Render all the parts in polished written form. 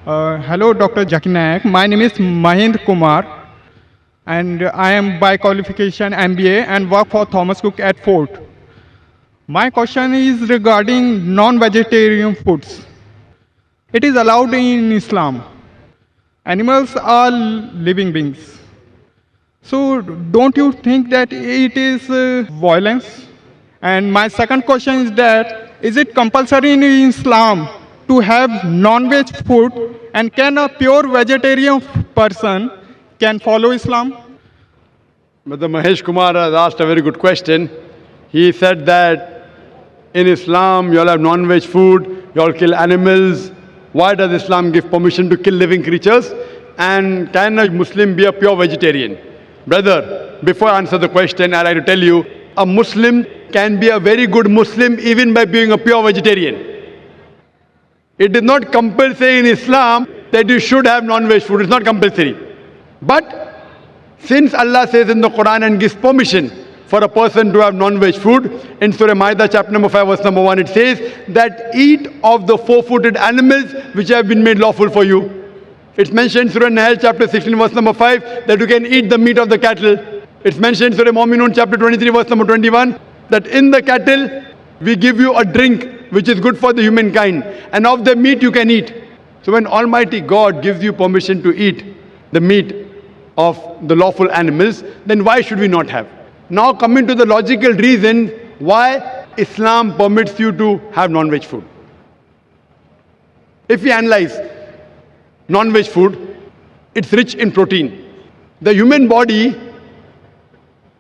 Hello, Dr. Jakinayak. My name is Mahind Kumar, and I am by qualification MBA and work for Thomas Cook at Fort. My question is regarding non-vegetarian foods. It is allowed in Islam. Animals are living beings. So, don't you think that it is violence? And my second question is that is it compulsory in Islam to have non-veg food, and can a pure vegetarian person can follow Islam? Mr. Mahesh Kumar has asked a very good question. He said that in Islam you all have non-veg food, you all kill animals. Why does Islam give permission to kill living creatures? And can a Muslim be a pure vegetarian? Brother, before I answer the question, I'd like to tell you, a Muslim can be a very good Muslim even by being a pure vegetarian. It is not compulsory in Islam that you should have non-veg food. It's not compulsory. But since Allah says in the Quran and gives permission for a person to have non-veg food, in Surah Ma'idah chapter number 5 verse number 1 it says that eat of the four-footed animals which have been made lawful for you. It's mentioned in Surah Nahl chapter 16 verse number 5 that you can eat the meat of the cattle. It's mentioned in Surah Mu'minun chapter 23 verse number 21 that in the cattle we give you a drink which is good for the humankind, and of the meat you can eat. So when Almighty God gives you permission to eat the meat of the lawful animals, then why should we not have? Now coming to the logical reason why Islam permits you to have non-veg food. If we analyze non-veg food, it's rich in protein. The human body,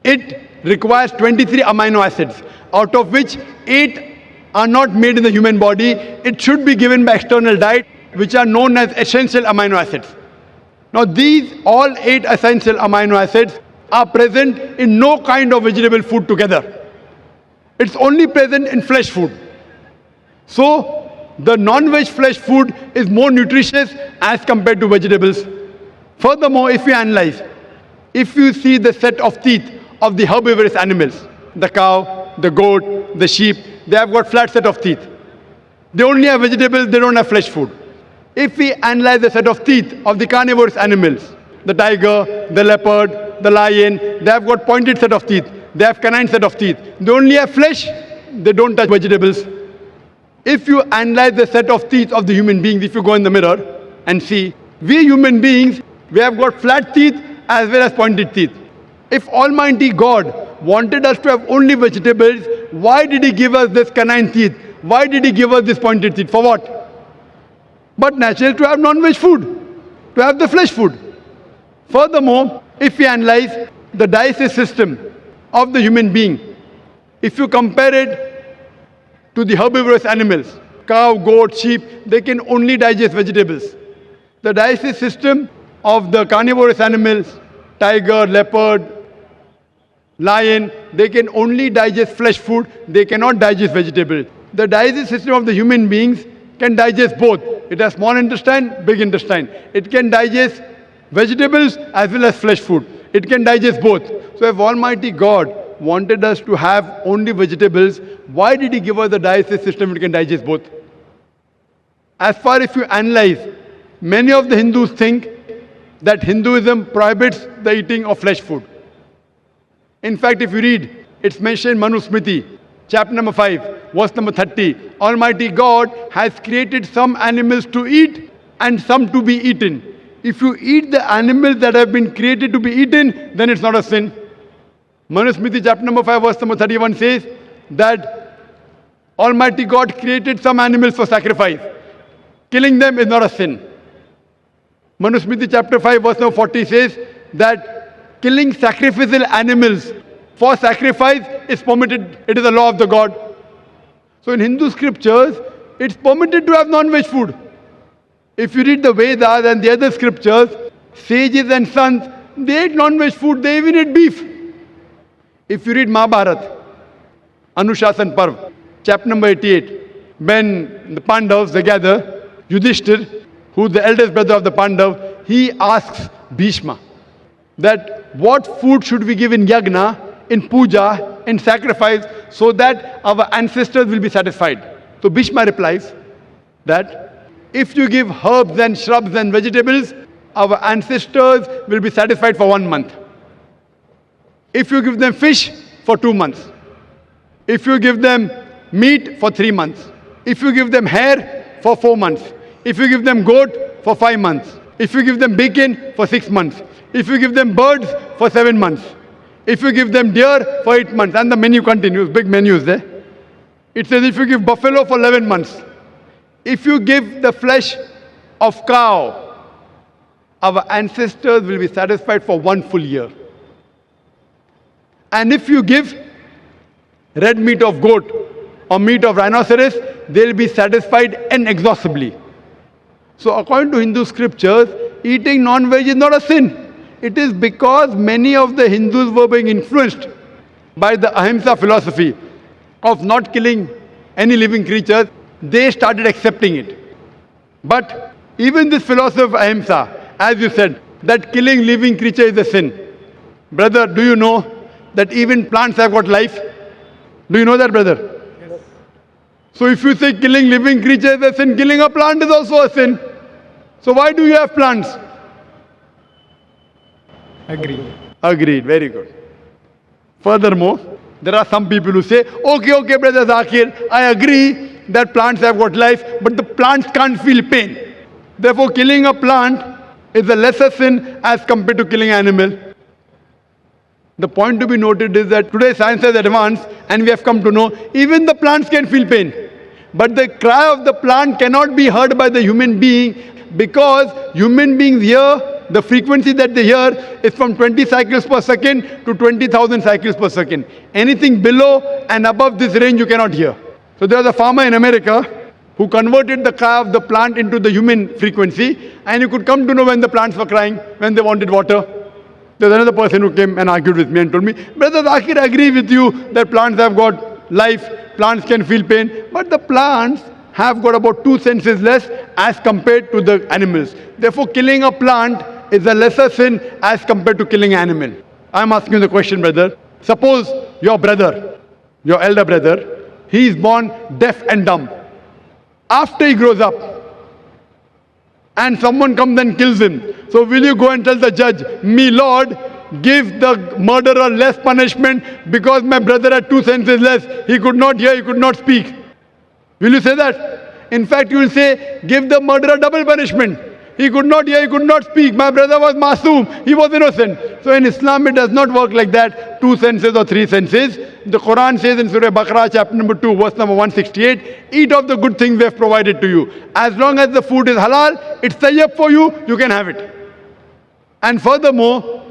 it requires 23 amino acids, out of which 8 are not made in the human body. It should be given by external diet, which are known as essential amino acids. Now these all 8 essential amino acids are present in no kind of vegetable food together. It's only present in flesh food. So the non-veg flesh food is more nutritious as compared to vegetables. Furthermore, if we analyze, if you see the set of teeth of the herbivorous animals, the cow, the goat, the sheep, they have got flat set of teeth. They only have vegetables, they don't have flesh food. If we analyze the set of teeth of the carnivorous animals, the tiger, the leopard, the lion, they have got pointed set of teeth. They have canine set of teeth. They only have flesh, they don't touch vegetables. If you analyze the set of teeth of the human beings, if you go in the mirror and see, we human beings, we have got flat teeth as well as pointed teeth. If Almighty God wanted us to have only vegetables, why did He give us this canine teeth? Why did He give us this pointed teeth? For what? But naturally to have non-veg food, to have the flesh food. Furthermore, if we analyze the digestive system of the human being, if you compare it to the herbivorous animals, cow, goat, sheep, they can only digest vegetables. The digestive system of the carnivorous animals, tiger, leopard, lion, they can only digest flesh food, they cannot digest vegetables. The digestive system of the human beings can digest both. It has small intestine, big intestine. It can digest vegetables as well as flesh food. It can digest both. So if Almighty God wanted us to have only vegetables, why did He give us the digestive system which can digest both? As far if you analyze, many of the Hindus think that Hinduism prohibits the eating of flesh food. In fact, if you read, it's mentioned in Manu Smriti, chapter number 5, verse number 30. Almighty God has created some animals to eat and some to be eaten. If you eat the animals that have been created to be eaten, then it's not a sin. Manu Smriti, chapter number 5, verse number 31 says that Almighty God created some animals for sacrifice. Killing them is not a sin. Manu Smriti, chapter 5, verse number 40 says that killing sacrificial animals for sacrifice is permitted. It is the law of the God. So in Hindu scriptures, it's permitted to have non-veg food. If you read the Vedas and the other scriptures, sages and sons, they ate non-veg food, they even ate beef. If you read Mahabharata, Anushasan Parv, chapter number 88, when the Pandavas, they gather, Yudhishthir, who is the eldest brother of the Pandav, he asks Bhishma that what food should we give in yagna, in puja, in sacrifice, so that our ancestors will be satisfied. So Bhishma replies that if you give herbs and shrubs and vegetables, our ancestors will be satisfied for 1 month. If you give them fish, for 2 months. If you give them meat, for 3 months. If you give them hair, for 4 months. If you give them goat, for 5 months. If you give them bacon, for 6 months. If you give them birds, for 7 months. If you give them deer, for 8 months. And the menu continues, big menus there. It says if you give buffalo, for 11 months. If you give the flesh of cow, our ancestors will be satisfied for 1 full year. And if you give red meat of goat or meat of rhinoceros, they'll be satisfied inexhaustibly. So according to Hindu scriptures, eating non-veg is not a sin. It is because many of the Hindus were being influenced by the ahimsa philosophy of not killing any living creatures. They started accepting it. But even this philosophy of ahimsa, as you said, that killing living creature is a sin. Brother, do you know that even plants have got life? Do you know that, brother? Yes. So if you say killing living creature is a sin, killing a plant is also a sin. So why do you have plants? Agreed, very good. Furthermore, there are some people who say, okay, brother Zakir, I agree that plants have got life, but the plants can't feel pain. Therefore, killing a plant is a lesser sin as compared to killing an animal. The point to be noted is that today science has advanced and we have come to know even the plants can feel pain. But the cry of the plant cannot be heard by the human being because human beings hear, the frequency that they hear is from 20 cycles per second to 20,000 cycles per second. Anything below and above this range you cannot hear. So there was a farmer in America who converted the cry of the plant into the human frequency, and you could come to know when the plants were crying, when they wanted water. There's another person who came and argued with me and told me, Brother Zakir, I agree with you that plants have got life, plants can feel pain, but the plants have got about 2 senses less as compared to the animals. Therefore, killing a plant is a lesser sin as compared to killing an animal. I'm asking you the question, brother. Suppose your brother, your elder brother, he is born deaf and dumb. After he grows up, and someone comes and kills him. So will you go and tell the judge, me Lord, give the murderer less punishment because my brother had 2 senses less. He could not hear, he could not speak. Will you say that? In fact, you will say, give the murderer double punishment. He could not hear, he could not speak. My brother was masoom, he was innocent. So in Islam, it does not work like that, 2 senses or 3 senses. The Quran says in surah Al-Baqarah, chapter number 2, verse number 168, eat of the good things we have provided to you. As long as the food is halal, it's tayyib for you, you can have it. And furthermore,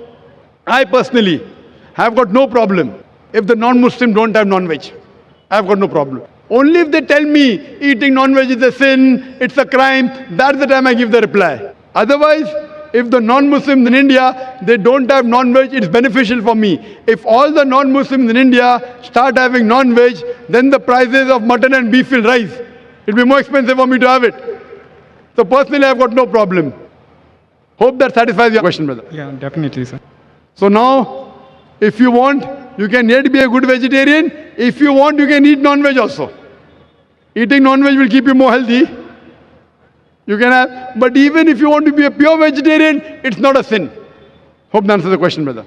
I personally have got no problem if the non-Muslims don't have non-veg. I have got no problem. Only if they tell me eating non-veg is a sin, it's a crime, that's the time I give the reply. Otherwise, if the non-Muslims in India, they don't have non-veg, it's beneficial for me. If all the non-Muslims in India start having non-veg, then the prices of mutton and beef will rise. It will be more expensive for me to have it. So personally, I've got no problem. Hope that satisfies your question, brother. Yeah, definitely, sir. So now, if you want, you can yet be a good vegetarian. If you want, you can eat non-veg also. Eating non-veg will keep you more healthy. You can have, but even if you want to be a pure vegetarian, it's not a sin. Hope that answers the question, brother.